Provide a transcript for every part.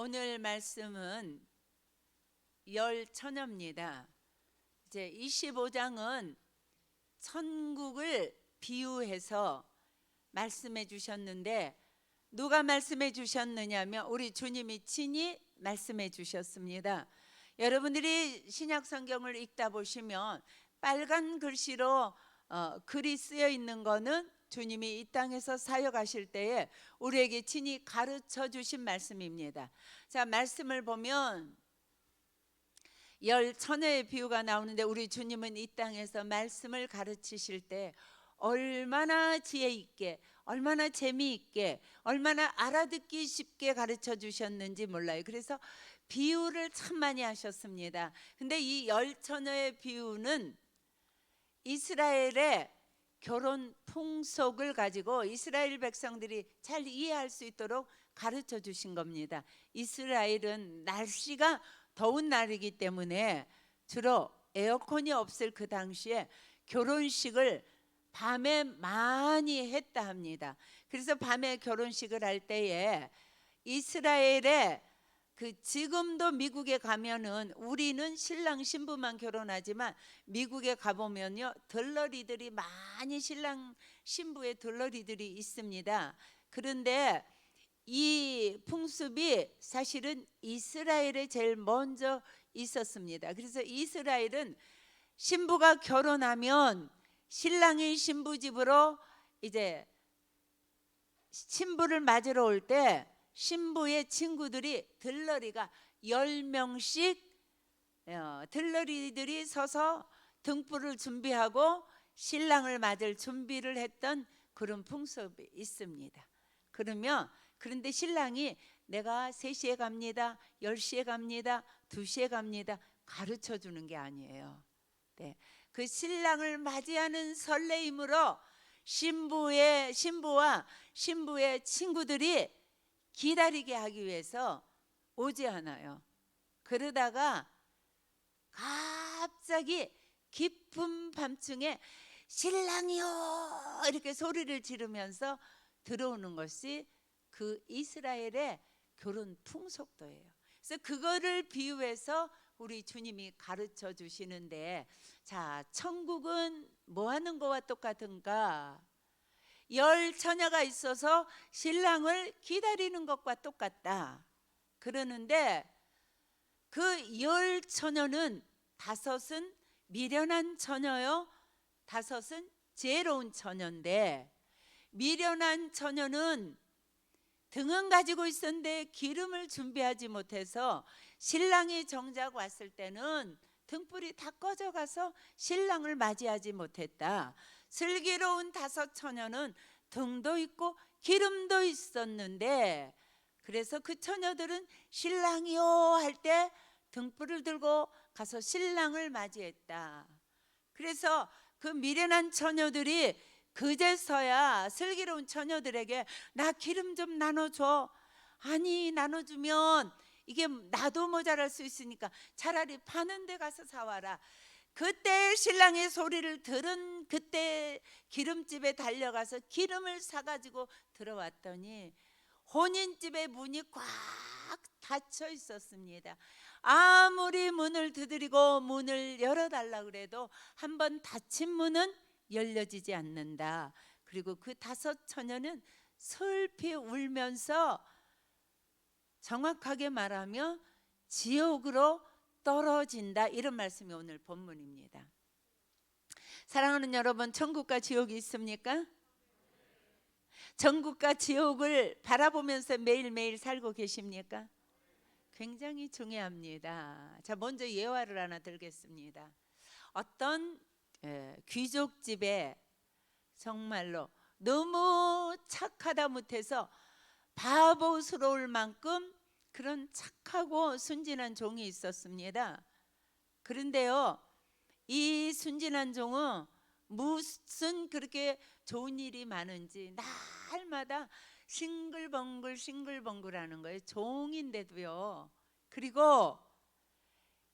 오늘 말씀은 열처녀입니다. 이제 25장은 천국을 비유해서 말씀해 주셨는데, 누가 말씀해 주셨느냐면 우리 주님이 친히 말씀해 주셨습니다. 여러분들이 신약 성경을 읽다 보시면 빨간 글씨로 글이 쓰여 있는 거는 주님이 이 땅에서 사역하실 때에 우리에게 친히 가르쳐 주신 말씀입니다. 자, 말씀을 보면 열 처녀의 비유가 나오는데, 우리 주님은 이 땅에서 말씀을 가르치실 때 얼마나 지혜 있게, 얼마나 재미있게, 얼마나 알아듣기 쉽게 가르쳐 주셨는지 몰라요. 그래서 비유를 참 많이 하셨습니다. 근데 이 열 처녀의 비유는 이스라엘의 결혼 풍속을 가지고 이스라엘 백성들이 잘 이해할 수 있도록 가르쳐 주신 겁니다. 이스라엘은 날씨가 더운 날이기 때문에 주로 에어컨이 없을 그 당시에 결혼식을 밤에 많이 했다 합니다. 그래서 밤에 결혼식을 할 때에 이스라엘의 지금도 미국에 가면은 우리는 신랑 신부만 결혼하지만 미국에 가보면요, 들러리들이 많이, 신랑 신부의 들러리들이 있습니다. 그런데 이 풍습이 사실은 이스라엘에 제일 먼저 있었습니다. 그래서 이스라엘은 신부가 결혼하면 신랑이 신부 집으로 이제 신부를 맞으러 올 때 신부의 친구들이 들러리가 10명씩 들러리들이 서서 등불을 준비하고 신랑을 맞을 준비를 했던 그런 풍습이 있습니다. 그런데 신랑이 내가 3시에 갑니다, 10시에 갑니다, 2시에 갑니다 가르쳐 주는 게 아니에요. 네. 그 신랑을 맞이하는 설레임으로 신부와 신부의 친구들이 기다리게 하기 위해서 오지 않아요. 그러다가 갑자기 깊은 밤중에 신랑이요 이렇게 소리를 지르면서 들어오는 것이 그 이스라엘의 결혼 풍속도예요. 그래서 그거를 비유해서 우리 주님이 가르쳐 주시는데, 자, 천국은 뭐 하는 거와 똑같은가? 열 처녀가 있어서 신랑을 기다리는 것과 똑같다 그러는데, 그 열 처녀는 5은 미련한 처녀요, 5은 지혜로운 처녀인데, 미련한 처녀는 등은 가지고 있었는데 기름을 준비하지 못해서 신랑이 정작 왔을 때는 등불이 다 꺼져가서 신랑을 맞이하지 못했다. 슬기로운 5 처녀는 등도 있고 기름도 있었는데, 그래서 그 처녀들은 신랑이요 할 때 등불을 들고 가서 신랑을 맞이했다. 그래서 그 미련한 처녀들이 그제서야 슬기로운 처녀들에게 나 기름 좀 나눠줘. 아니, 나눠주면 이게 나도 모자랄 수 있으니까 차라리 파는 데 가서 사와라. 그때 신랑의 소리를 들은 그때 기름집에 달려가서 기름을 사가지고 들어왔더니 혼인집의 문이 꽉 닫혀 있었습니다. 아무리 문을 두드리고 문을 열어달라 그래도 한번 닫힌 문은 열려지지 않는다. 그리고 그 5 처녀는 슬피 울면서, 정확하게 말하면 지옥으로 떨어진다, 이런 말씀이 오늘 본문입니다. 사랑하는 여러분, 천국과 지옥이 있습니까? 천국과 지옥을 바라보면서 매일매일 살고 계십니까? 굉장히 중요합니다. 자, 먼저 예화를 하나 들겠습니다. 어떤 귀족집에 정말로 너무 착하다 못해서 바보스러울 만큼 그런 착하고 순진한 종이 있었습니다. 그런데요, 이 순진한 종은 무슨 그렇게 좋은 일이 많은지 날마다 싱글벙글 하는 거예요. 종인데도요. 그리고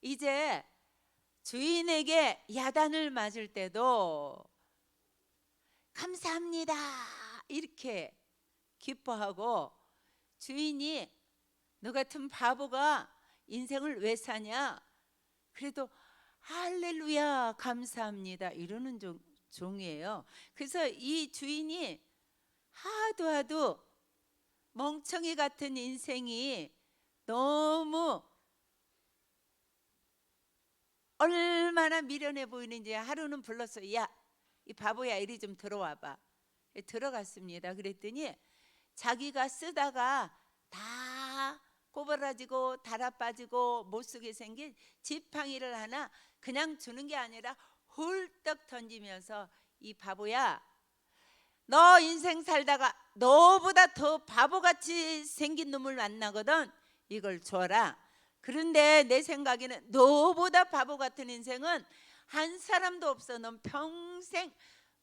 이제 주인에게 야단을 맞을 때도 감사합니다 이렇게 기뻐하고, 주인이 너 같은 바보가 인생을 왜 사냐? 그래도 할렐루야 감사합니다 이러는 종이에요. 그래서 이 주인이 하도 멍청이 같은 인생이 너무 얼마나 미련해 보이는지 하루는 불렀어요. 야, 이 바보야 이리 좀 들어와봐. 들어갔습니다. 그랬더니 자기가 쓰다가 다 꼬부라지고 달아빠지고 못쓰게 생긴 지팡이를 하나 그냥 주는 게 아니라 훌떡 던지면서 이 바보야, 너 인생 살다가 너보다 더 바보같이 생긴 놈을 만나거든. 이걸 줘라. 그런데 내 생각에는 너보다 바보 같은 인생은 한 사람도 없어. 넌 평생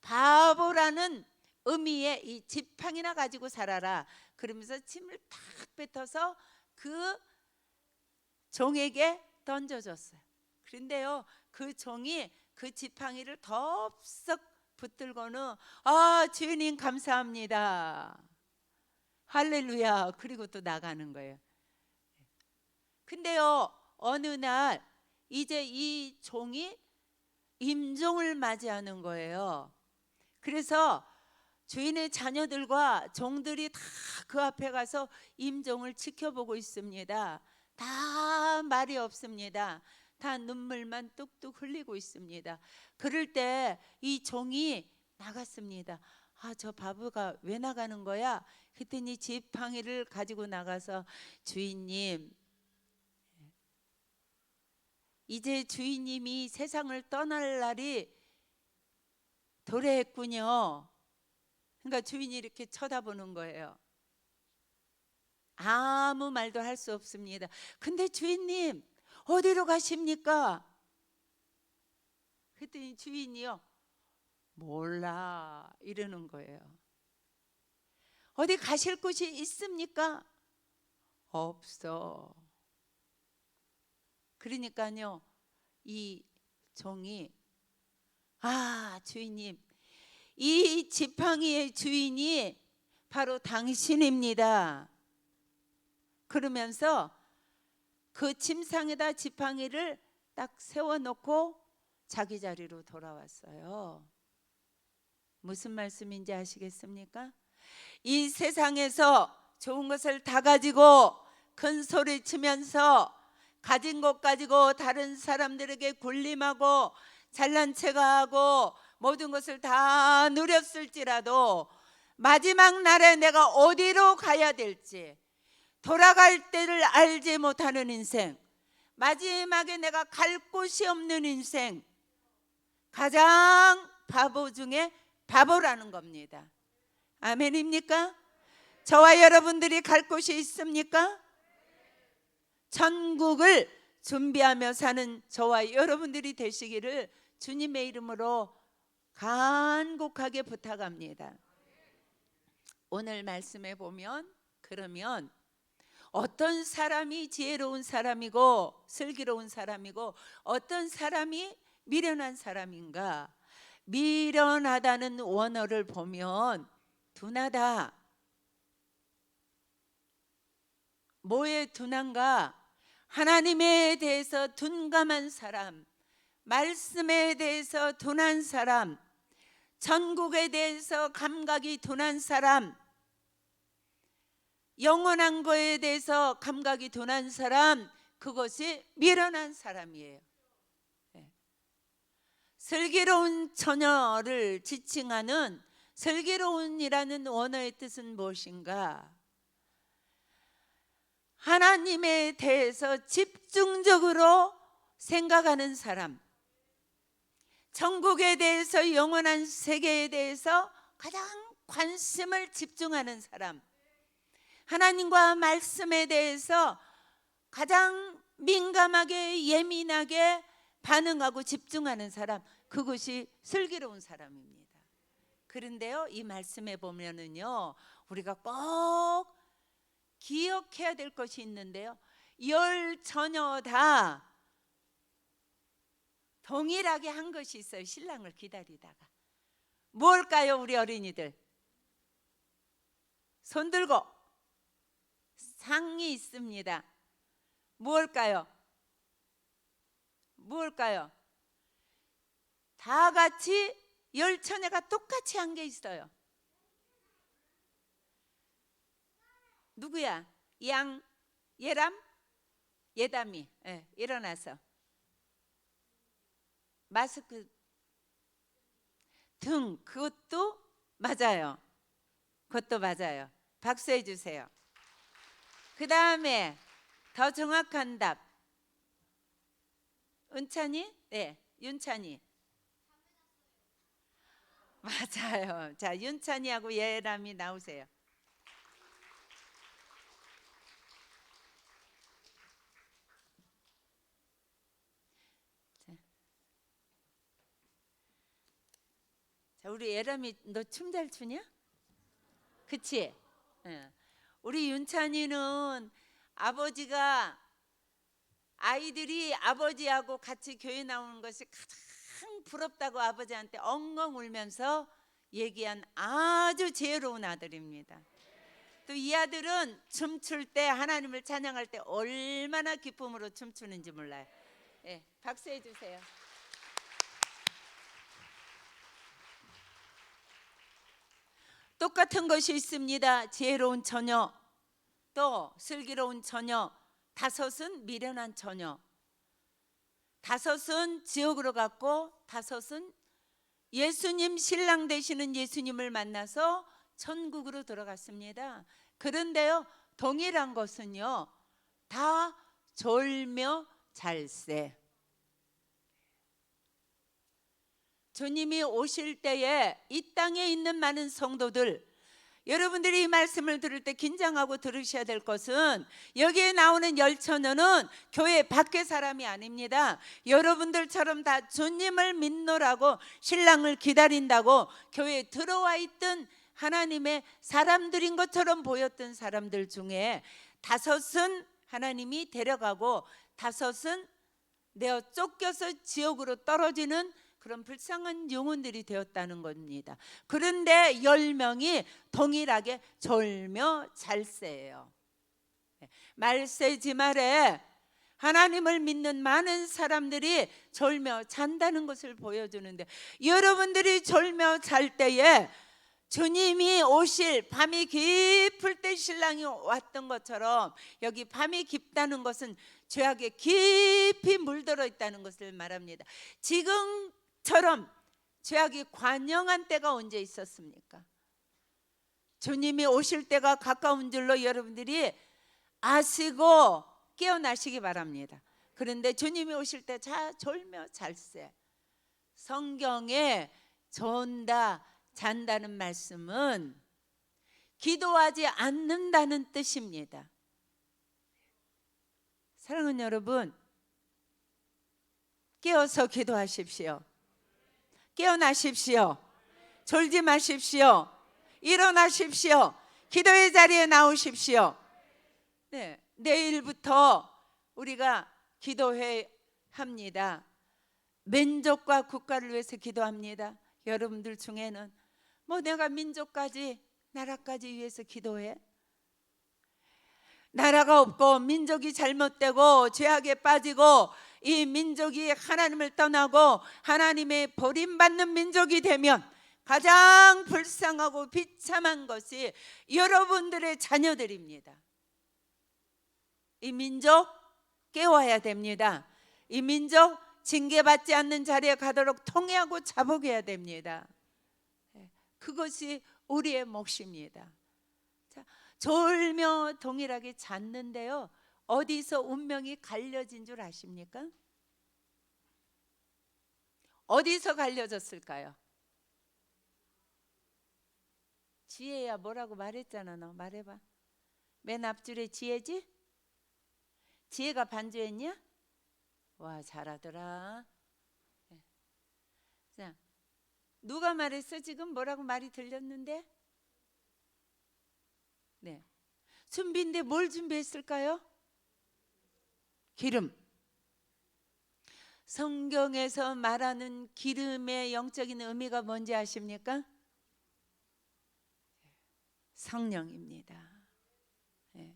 바보라는 의미의 이 지팡이나 가지고 살아라. 그러면서 침을 탁 뱉어서 그 종에게 던져줬어요. 그런데요, 그 종이 그 지팡이를 덥석 붙들고는 주님 감사합니다 할렐루야 그리고 또 나가는 거예요. 근데요, 어느 날 이제 이 종이 임종을 맞이하는 거예요. 그래서 주인의 자녀들과 종들이 다 그 앞에 가서 임종을 지켜보고 있습니다. 다 말이 없습니다. 다 눈물만 뚝뚝 흘리고 있습니다. 그럴 때 이 종이 나갔습니다. 저 바보가 왜 나가는 거야? 그랬더니 지팡이를 가지고 나가서 주인님, 이제 주인님이 세상을 떠날 날이 도래했군요. 그러니까 주인이 이렇게 쳐다보는 거예요. 아무 말도 할 수 없습니다. 근데 주인님 어디로 가십니까? 그랬더니 주인이요, 몰라 이러는 거예요. 어디 가실 곳이 있습니까? 없어. 그러니까요, 이 종이 주인님, 이 지팡이의 주인이 바로 당신입니다. 그러면서 그 침상에다 지팡이를 딱 세워놓고 자기 자리로 돌아왔어요. 무슨 말씀인지 아시겠습니까? 이 세상에서 좋은 것을 다 가지고 큰 소리 치면서 가진 것 가지고 다른 사람들에게 군림하고 잘난 체가하고 모든 것을 다 누렸을지라도 마지막 날에 내가 어디로 가야 될지 돌아갈 때를 알지 못하는 인생, 마지막에 내가 갈 곳이 없는 인생, 가장 바보 중에 바보라는 겁니다. 아멘입니까? 저와 여러분들이 갈 곳이 있습니까? 천국을 준비하며 사는 저와 여러분들이 되시기를 주님의 이름으로 간곡하게 부탁합니다. 오늘 말씀에 보면 그러면 어떤 사람이 지혜로운 사람이고 슬기로운 사람이고 어떤 사람이 미련한 사람인가? 미련하다는 원어를 보면 둔하다. 뭐에 둔한가? 하나님에 대해서 둔감한 사람, 말씀에 대해서 둔한 사람, 천국에 대해서 감각이 둔한 사람, 영원한 거에 대해서 감각이 둔한 사람, 그것이 미련한 사람이에요. 슬기로운 처녀를 지칭하는 슬기로운이라는 원어의 뜻은 무엇인가? 하나님에 대해서 집중적으로 생각하는 사람, 천국에 대해서 영원한 세계에 대해서 가장 관심을 집중하는 사람, 하나님과 말씀에 대해서 가장 민감하게 예민하게 반응하고 집중하는 사람, 그것이 슬기로운 사람입니다. 그런데요, 이 말씀에 보면은요, 우리가 꼭 기억해야 될 것이 있는데요, 10 처녀 다 동일하게 한 것이 있어요. 신랑을 기다리다가. 뭘까요? 우리 어린이들 손 들고 상이 있습니다. 무엇일까요? 무엇일까요? 다 같이 열처녀가 똑같이 한 게 있어요. 누구야? 예람? 예담이. 네, 일어나서 마스크 등, 그것도 맞아요. 그것도 맞아요. 박수해 주세요. 그 다음에 더 정확한 답. 은찬이? 네, 윤찬이. 맞아요. 자, 윤찬이하고 예람이 나오세요. 자, 우리 예람이 너 춤 잘 추냐? 그치? 응. 우리 윤찬이는 아버지가 아이들이 아버지하고 같이 교회 나오는 것이 가장 부럽다고 아버지한테 엉엉 울면서 얘기한 아주 지혜로운 아들입니다. 또 이 아들은 춤출 때 하나님을 찬양할 때 얼마나 기쁨으로 춤추는지 몰라요. 네, 박수해 주세요. 똑같은 것이 있습니다. 지혜로운 처녀, 또 슬기로운 처녀, 다섯은 미련한 처녀. 다섯은 지옥으로 갔고 다섯은 예수님 신랑 되시는 예수님을 만나서 천국으로 들어갔습니다. 그런데요, 동일한 것은요, 다 졸며 잘세. 주님이 오실 때에 이 땅에 있는 많은 성도들, 여러분들이 이 말씀을 들을 때 긴장하고 들으셔야 될 것은 여기에 나오는 열처녀는 교회 밖의 사람이 아닙니다. 여러분들처럼 다 주님을 믿노라고 신랑을 기다린다고 교회에 들어와 있던 하나님의 사람들인 것처럼 보였던 사람들 중에 다섯은 하나님이 데려가고 다섯은 내어 쫓겨서 지옥으로 떨어지는 그런 불쌍한 영혼들이 되었다는 겁니다. 그런데 10명이 동일하게 졸며 잘세예요. 말세지 말에 하나님을 믿는 많은 사람들이 졸며 잔다는 것을 보여주는데, 여러분들이 졸며 잘 때에 주님이 오실 밤이 깊을 때 신랑이 왔던 것처럼 여기 밤이 깊다는 것은 죄악에 깊이 물들어 있다는 것을 말합니다. 지금처럼 죄악이 관영한 때가 언제 있었습니까? 주님이 오실 때가 가까운 줄로 여러분들이 아시고 깨어나시기 바랍니다. 그런데 주님이 오실 때 졸며 잘세. 성경에 존다 잔다는 말씀은 기도하지 않는다는 뜻입니다. 사랑하는 여러분, 깨어서 기도하십시오. 깨어나십시오. 졸지 마십시오. 일어나십시오. 기도의 자리에 나오십시오. 네, 내일부터 우리가 기도회 합니다. 민족과 국가를 위해서 기도합니다. 여러분들 중에는 뭐 내가 민족까지 나라까지 위해서 기도해? 나라가 없고 민족이 잘못되고 죄악에 빠지고 이 민족이 하나님을 떠나고 하나님의 버림받는 민족이 되면 가장 불쌍하고 비참한 것이 여러분들의 자녀들입니다. 이 민족 깨워야 됩니다. 이 민족 징계받지 않는 자리에 가도록 통회하고 자복해야 됩니다. 그것이 우리의 몫입니다. 자, 졸며 동일하게 잤는데요, 어디서 운명이 갈려진 줄 아십니까? 어디서 갈려졌을까요? 지혜야 뭐라고 말했잖아. 너 말해봐. 맨 앞줄에 지혜지? 지혜가 반주했냐? 와, 잘하더라. 자, 누가 말했어? 지금 뭐라고 말이 들렸는데? 네, 준비인데 뭘 준비했을까요? 기름. 성경에서 말하는 기름의 영적인 의미가 뭔지 아십니까? 성령입니다. 네.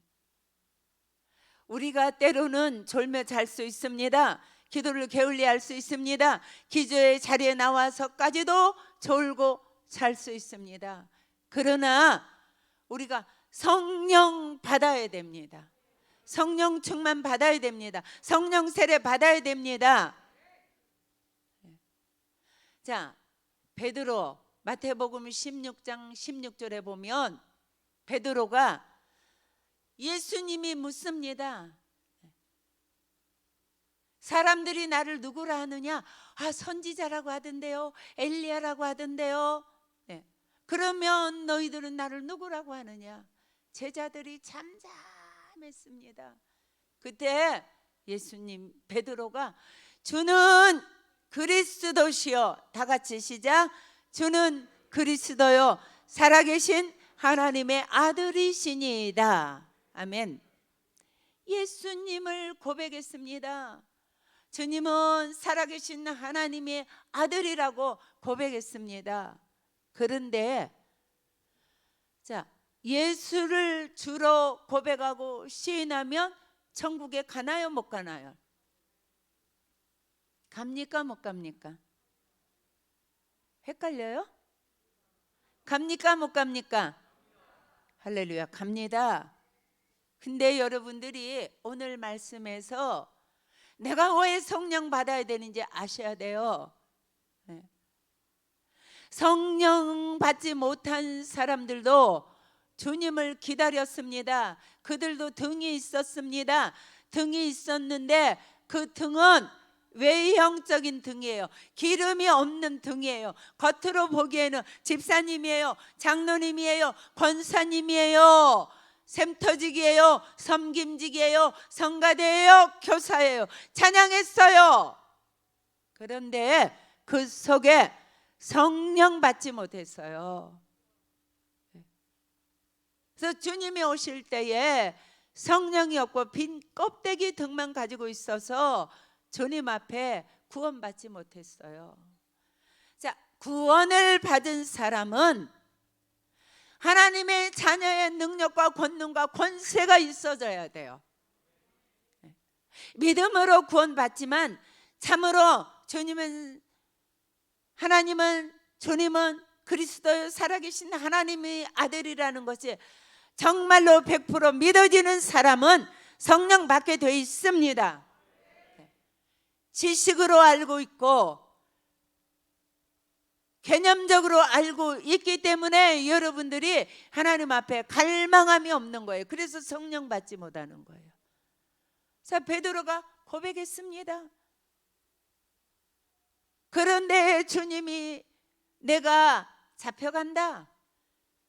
우리가 때로는 졸며 잘 수 있습니다. 기도를 게을리할 수 있습니다. 기도의 자리에 나와서까지도 졸고 잘 수 있습니다. 그러나 우리가 성령 받아야 됩니다. 성령 충만 받아야 됩니다. 성령 세례 받아야 됩니다. 자, 베드로 마태복음 16장 16절에 보면 베드로가 예수님이 묻습니다. 사람들이 나를 누구라 하느냐? 선지자라고 하던데요, 엘리야라고 하던데요. 그러면 너희들은 나를 누구라고 하느냐? 제자들이 잠잠했습니다. 그때 예수님, 베드로가 주는 그리스도시요, 다 같이 시작. 주는 그리스도요, 살아계신 하나님의 아들이시니이다. 아멘. 예수님을 고백했습니다. 주님은 살아계신 하나님의 아들이라고 고백했습니다. 그런데 자, 예수를 주로 고백하고 시인하면 천국에 가나요, 못 가나요? 갑니까, 못 갑니까? 헷갈려요? 갑니까, 못 갑니까? 할렐루야, 갑니다. 근데 여러분들이 오늘 말씀에서 내가 왜 성령 받아야 되는지 아셔야 돼요. 성령 받지 못한 사람들도 주님을 기다렸습니다. 그들도 등이 있었습니다. 등이 있었는데 그 등은 외형적인 등이에요. 기름이 없는 등이에요. 겉으로 보기에는 집사님이에요, 장로님이에요, 권사님이에요, 샘터직이에요, 섬김직이에요, 성가대예요, 교사예요, 찬양했어요. 그런데 그 속에 성령 받지 못했어요. 그래서 주님이 오실 때에 성령이 없고 빈 껍데기 등만 가지고 있어서 주님 앞에 구원받지 못했어요. 자, 구원을 받은 사람은 하나님의 자녀의 능력과 권능과 권세가 있어져야 돼요. 믿음으로 구원받지만 참으로 주님은 그리스도의 살아계신 하나님의 아들이라는 것이 정말로 100% 믿어지는 사람은 성령 받게 돼 있습니다. 지식으로 알고 있고 개념적으로 알고 있기 때문에 여러분들이 하나님 앞에 갈망함이 없는 거예요. 그래서 성령 받지 못하는 거예요. 자, 베드로가 고백했습니다. 그런데 주님이 내가 잡혀간다,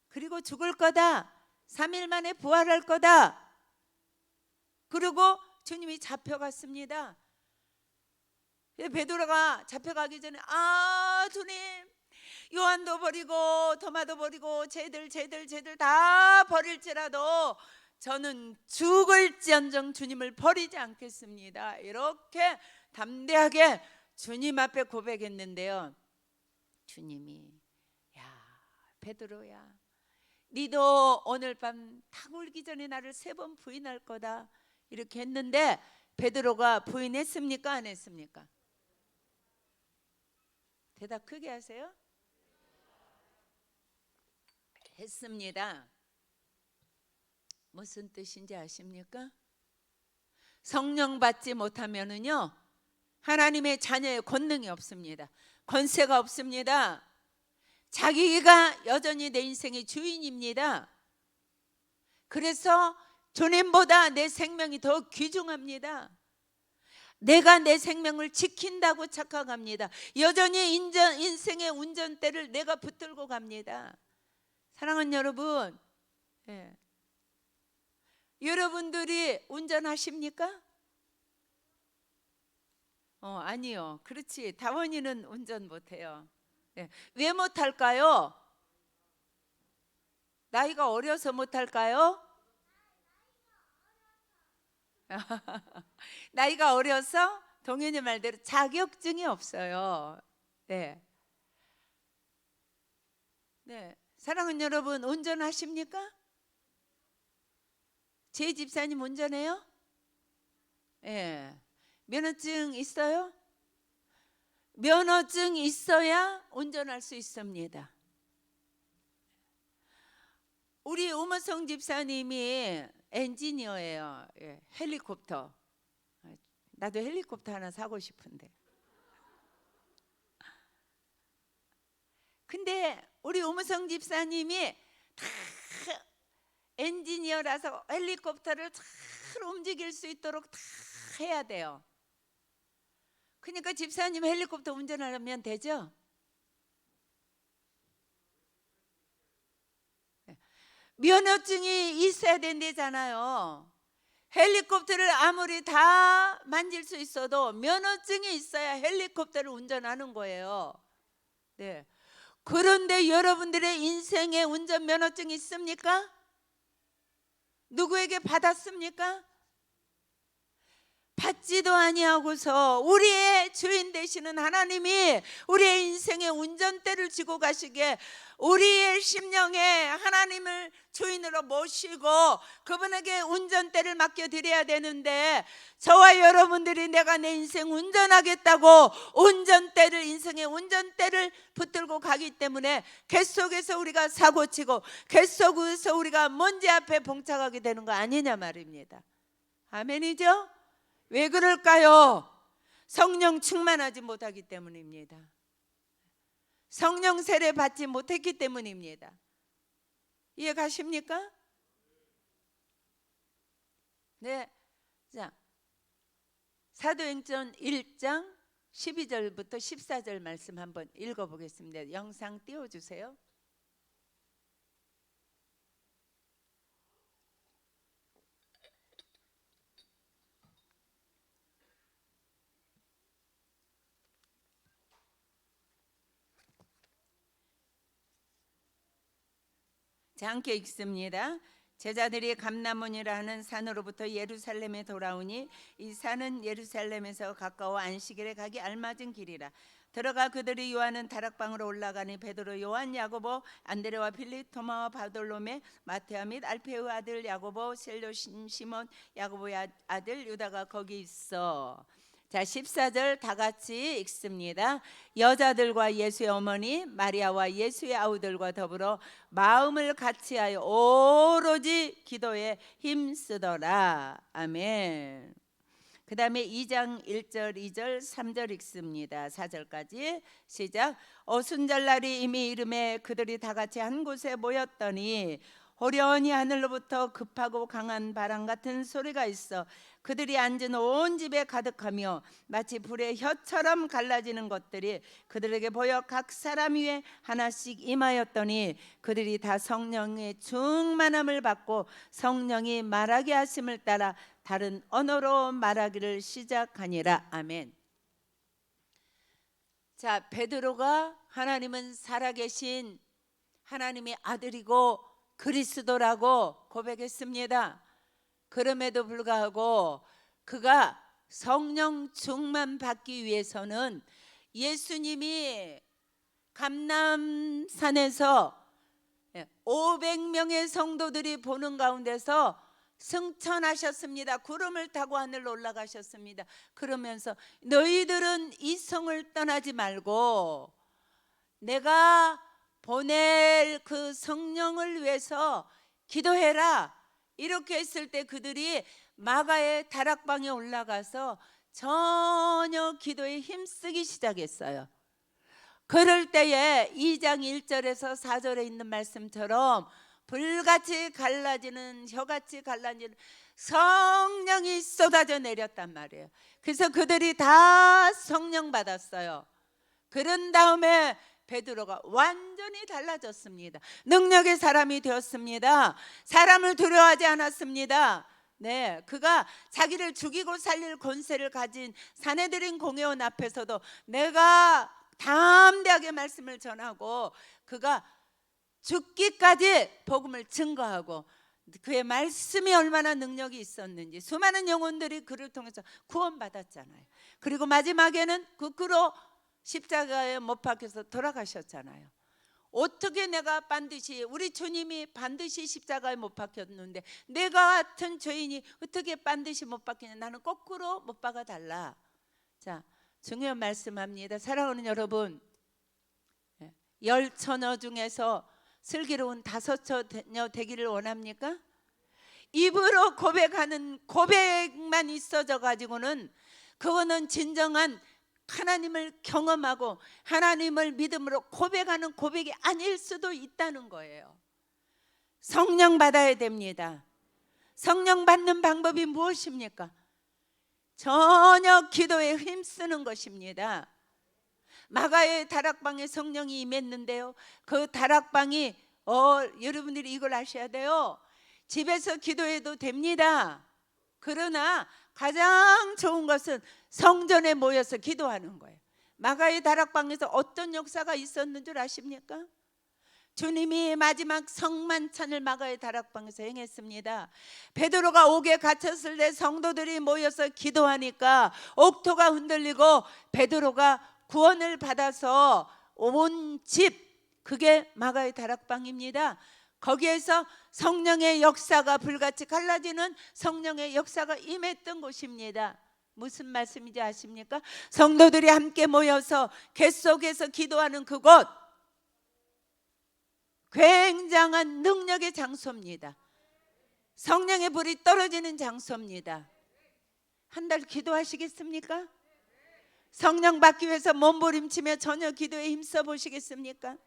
그리고 죽을 거다, 3일 만에 부활할 거다. 그리고 주님이 잡혀갔습니다. 베드로가 잡혀가기 전에 주님, 요한도 버리고 도마도 버리고 쟤들 다 버릴지라도 저는 죽을지언정 주님을 버리지 않겠습니다. 이렇게 담대하게 주님 앞에 고백했는데요, 주님이 야, 베드로야, 니도 오늘 밤 닭 울기 전에 나를 3번 부인할 거다, 이렇게 했는데 베드로가 부인했습니까, 안 했습니까? 대답 크게 하세요. 했습니다. 무슨 뜻인지 아십니까? 성령 받지 못하면은요, 하나님의 자녀의 권능이 없습니다. 권세가 없습니다. 자기가 여전히 내 인생의 주인입니다. 그래서 주님보다 내 생명이 더 귀중합니다. 내가 내 생명을 지킨다고 착각합니다. 여전히 인생의 운전대를 내가 붙들고 갑니다. 사랑하는 여러분, 여러분들이 운전하십니까? 아니요. 그렇지, 다원이는 운전 못해요. 왜 못할까요? 나이가 어려서 못할까요? 나이가 어려서 동현이 말대로 자격증이 없어요. 네. 사랑하는 여러분, 운전하십니까? 제 집사님 운전해요? 예. 면허증 있어요? 면허증 있어야 운전할 수 있습니다. 우리 오모성 집사님이 엔지니어예요. 예, 헬리콥터. 나도 헬리콥터 하나 사고 싶은데. 근데 우리 오모성 집사님이 다 엔지니어라서 헬리콥터를 잘 움직일 수 있도록 다 해야 돼요. 그러니까 집사님 헬리콥터 운전하려면 되죠? 면허증이 있어야 된대잖아요. 헬리콥터를 아무리 다 만질 수 있어도 면허증이 있어야 헬리콥터를 운전하는 거예요. 네. 그런데 여러분들의 인생에 운전 면허증 있습니까? 누구에게 받았습니까? 받지도 아니하고서 우리의 주인 되시는 하나님이 우리의 인생의 운전대를 쥐고 가시게 우리의 심령에 하나님을 주인으로 모시고 그분에게 운전대를 맡겨드려야 되는데, 저와 여러분들이 내가 내 인생 운전하겠다고 운전대를, 인생의 운전대를 붙들고 가기 때문에 갯속에서 우리가 사고치고 갯속에서 우리가 먼지 앞에 봉착하게 되는 거 아니냐 말입니다. 아멘이죠? 왜 그럴까요? 성령 충만하지 못하기 때문입니다. 성령 세례 받지 못했기 때문입니다. 이해 가십니까? 네. 자, 사도행전 1장 12절부터 14절 말씀 한번 읽어보겠습니다. 영상 띄워주세요. 자, 함께 읽습니다. 제자들이 감람원이라 하는 산으로부터 예루살렘에 돌아오니 이 산은 예루살렘에서 가까워 안식일에 가기 알맞은 길이라. 들어가 그들이 요하는 다락방으로 올라가니 베드로, 요한, 야고보, 안드레와 빌립, 토마와 바돌로메, 마테아 및 알페의 아들 야고보, 셀로 시몬, 야고보의 아들 유다가 거기 있어. 자, 14절 다 같이 읽습니다. 여자들과 예수의 어머니 마리아와 예수의 아우들과 더불어 마음을 같이하여 오로지 기도에 힘쓰더라. 아멘. 그 다음에 2장 1절 2절 3절 읽습니다. 4절까지 시작. 오순절날이 이미 이름에 그들이 다 같이 한 곳에 모였더니 호련히 하늘로부터 급하고 강한 바람 같은 소리가 있어 그들이 앉은 온 집에 가득하며 마치 불의 혀처럼 갈라지는 것들이 그들에게 보여 각 사람 위에 하나씩 임하였더니 그들이 다 성령의 충만함을 받고 성령이 말하게 하심을 따라 다른 언어로 말하기를 시작하니라. 아멘. 자, 베드로가 하나님은 살아계신 하나님의 아들이고 그리스도라고 고백했습니다. 그럼에도 불구하고 그가 성령 충만 받기 위해서는 예수님이 감람산에서 500명의 성도들이 보는 가운데서 승천하셨습니다. 구름을 타고 하늘로 올라가셨습니다. 그러면서 너희들은 이 성을 떠나지 말고 내가 보낼 그 성령을 위해서 기도해라. 이렇게 했을 때 그들이 마가의 다락방에 올라가서 전혀 기도에 힘쓰기 시작했어요. 그럴 때에 2장 1절에서 4절에 있는 말씀처럼 불같이 갈라지는 혀같이 갈라지는 성령이 쏟아져 내렸단 말이에요. 그래서 그들이 다 성령 받았어요. 그런 다음에 베드로가 완전히 달라졌습니다. 능력의 사람이 되었습니다. 사람을 두려워하지 않았습니다. 네, 그가 자기를 죽이고 살릴 권세를 가진 사내들인 공회원 앞에서도 내가 담대하게 말씀을 전하고 그가 죽기까지 복음을 증거하고 그의 말씀이 얼마나 능력이 있었는지 수많은 영혼들이 그를 통해서 구원받았잖아요. 그리고 마지막에는 그 그로 십자가에 못 박혀서 돌아가셨잖아요. 어떻게 내가 반드시, 우리 주님이 반드시 십자가에 못 박혔는데 내가 같은 죄인이 어떻게 반드시 못 박히냐? 나는 거꾸로 못 박아 달라. 자, 중요한 말씀합니다. 사랑하는 여러분, 열 처녀 중에서 슬기로운 다섯 처녀 되기를 원합니까? 입으로 고백하는 고백만 있어져 가지고는 그거는 진정한 하나님을 경험하고 하나님을 믿음으로 고백하는 고백이 아닐 수도 있다는 거예요. 성령 받아야 됩니다. 성령 받는 방법이 무엇입니까? 전혀 기도에 힘쓰는 것입니다. 마가의 다락방에 성령이 임했는데요, 그 다락방이 여러분들이 이걸 아셔야 돼요. 집에서 기도해도 됩니다. 그러나 가장 좋은 것은 성전에 모여서 기도하는 거예요. 마가의 다락방에서 어떤 역사가 있었는 줄 아십니까? 주님이 마지막 성만찬을 마가의 다락방에서 행했습니다. 베드로가 옥에 갇혔을 때 성도들이 모여서 기도하니까 옥토가 흔들리고 베드로가 구원을 받아서 온 집, 그게 마가의 다락방입니다. 거기에서 성령의 역사가 불같이 갈라지는 성령의 역사가 임했던 곳입니다. 무슨 말씀인지 아십니까? 성도들이 함께 모여서 갯속에서 기도하는 그곳, 굉장한 능력의 장소입니다. 성령의 불이 떨어지는 장소입니다. 한 달 기도하시겠습니까? 성령 받기 위해서 몸부림치며 전혀 기도에 힘써 보시겠습니까?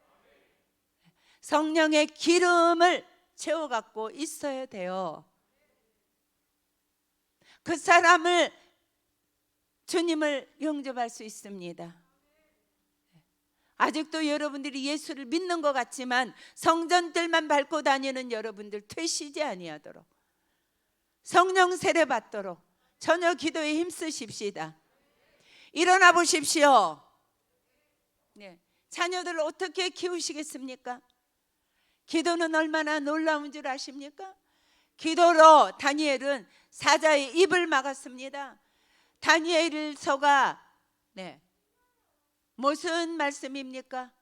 성령의 기름을 채워갖고 있어야 돼요. 그 사람을, 주님을 영접할 수 있습니다. 아직도 여러분들이 예수를 믿는 것 같지만 성전들만 밟고 다니는 여러분들 퇴시지 아니하도록, 성령 세례 받도록 전혀 기도에 힘쓰십시다. 일어나 보십시오. 네. 자녀들을 어떻게 키우시겠습니까? 기도는 얼마나 놀라운 줄 아십니까? 기도로 다니엘은 사자의 입을 막았습니다. 다니엘서가 무슨 말씀입니까?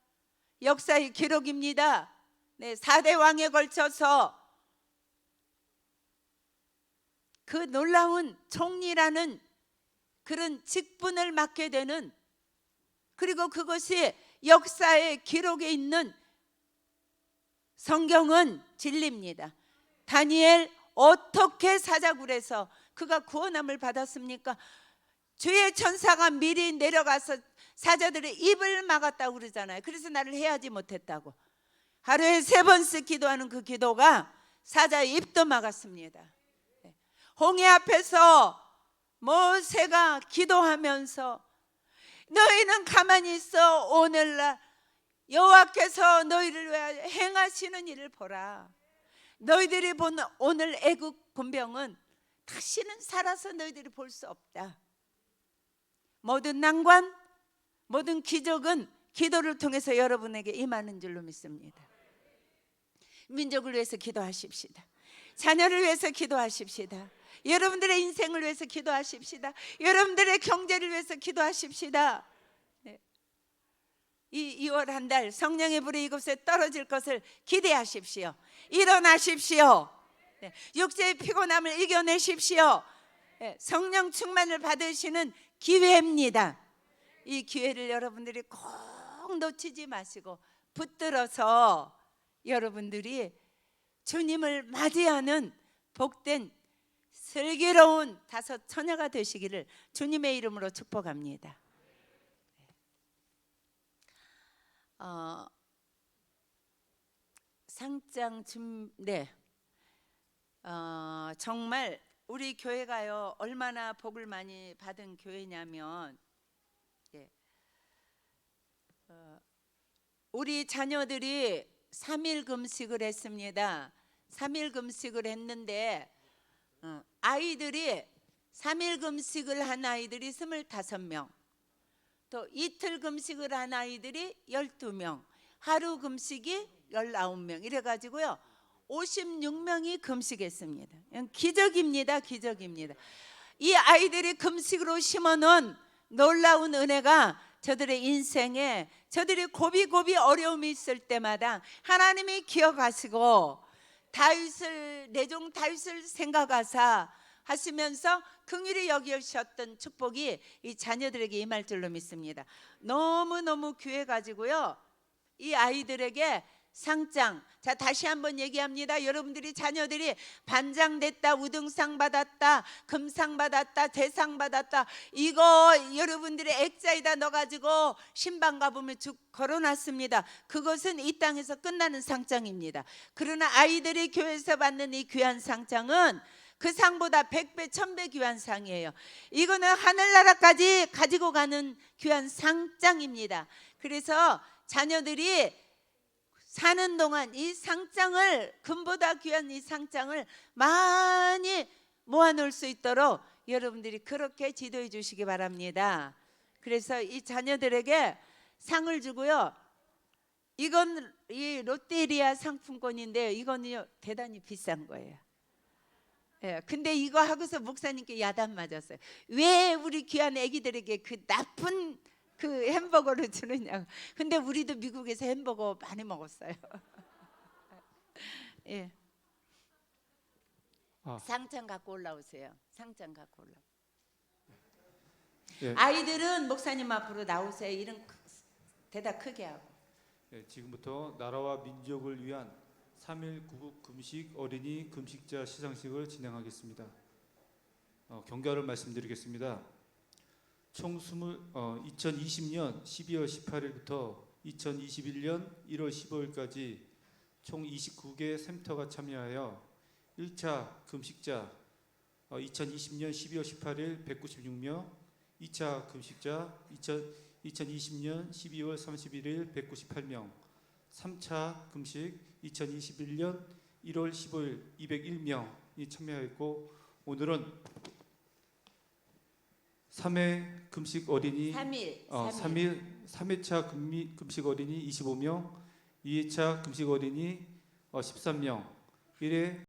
역사의 기록입니다. 4대 왕에 걸쳐서 그 놀라운 총리라는 그런 직분을 맡게 되는, 그리고 그것이 역사의 기록에 있는 성경은 진리입니다. 다니엘 어떻게 사자굴에서 그가 구원함을 받았습니까? 주의 천사가 미리 내려가서 사자들의 입을 막았다고 그러잖아요. 그래서 나를 해하지 못했다고. 하루에 3번씩 기도하는 그 기도가 사자의 입도 막았습니다. 홍해 앞에서 모세가 기도하면서 너희는 가만히 있어, 오늘날 여호와께서 너희를 위하여 행하시는 일을 보라. 너희들이 본 오늘 애국 군병은 다시는 살아서 너희들이 볼 수 없다. 모든 난관, 모든 기적은 기도를 통해서 여러분에게 임하는 줄로 믿습니다. 민족을 위해서 기도하십시다. 자녀를 위해서 기도하십시다. 여러분들의 인생을 위해서 기도하십시다. 여러분들의 경제를 위해서 기도하십시다. 이 2월 한 달 성령의 불이 이곳에 떨어질 것을 기대하십시오. 일어나십시오. 육체의 피곤함을 이겨내십시오. 성령 충만을 받으시는 기회입니다. 이 기회를 여러분들이 꼭 놓치지 마시고 붙들어서 여러분들이 주님을 맞이하는 복된 슬기로운 5 처녀가 되시기를 주님의 이름으로 축복합니다. 상장 정말 우리 교회가요 얼마나 복을 많이 받은 교회냐면, 우리 자녀들이 3일 금식을 했습니다. 3일 금식을 했는데 아이들이 3일 금식을 한 아이들이 25명, 또 이틀 금식을 한 아이들이 12명, 하루 금식이 19명, 이래가지고요 56명이 금식했습니다. 기적입니다. 기적입니다. 이 아이들이 금식으로 심어놓은 놀라운 은혜가 저들의 인생에 저들이 고비고비 어려움이 있을 때마다 하나님이 기억하시고 다윗을 내 종 다윗을 생각하사 하시면서 긍휼히 여기셨던 축복이 이 자녀들에게 임할 줄로 믿습니다. 너무너무 귀해 가지고요. 이 아이들에게 상장, 자 다시 한번 얘기합니다. 여러분들이 자녀들이 반장 됐다, 우등상 받았다, 금상 받았다, 대상 받았다, 이거 여러분들의 액자에다 넣어가지고 신방 가보면 쭉 걸어놨습니다. 그것은 이 땅에서 끝나는 상장입니다. 그러나 아이들이 교회에서 받는 이 귀한 상장은 그 상보다 100배, 1000배 귀한 상이에요. 이거는 하늘나라까지 가지고 가는 귀한 상장입니다. 그래서 자녀들이 사는 동안 이 상장을, 금보다 귀한 이 상장을 많이 모아놓을 수 있도록 여러분들이 그렇게 지도해 주시기 바랍니다. 그래서 이 자녀들에게 상을 주고요. 이건 이 롯데리아 상품권인데요. 이거는요 대단히 비싼 거예요. 예, 근데 이거 하고서 목사님께 야단 맞았어요. 왜 우리 귀한 애기들에게 그 나쁜 그 햄버거를 주느냐고. 근데 우리도 미국에서 햄버거 많이 먹었어요. 예. 상장 갖고 올라오세요. 상장 갖고 올라. 예. 아이들은 목사님 앞으로 나오세요. 이런 대답 크게 하고. 예, 지금부터 나라와 민족을 위한 3.1 구국 금식 어린이 금식자 시상식을 진행하겠습니다. 경과를 말씀드리겠습니다. 총 2020년 12월 18일부터 2021년 1월 15일까지 총 29개 센터가 참여하여 1차 금식자 2020년 12월 18일 196명, 2차 금식자 2020년 12월 31일 198명, 3차 금식 2021년 1월 15일 201명이 참여했고, 오늘은 3회 금식 어린이 3회차 금식 어린이 25명, 2회차 금식 어린이 13명, 1회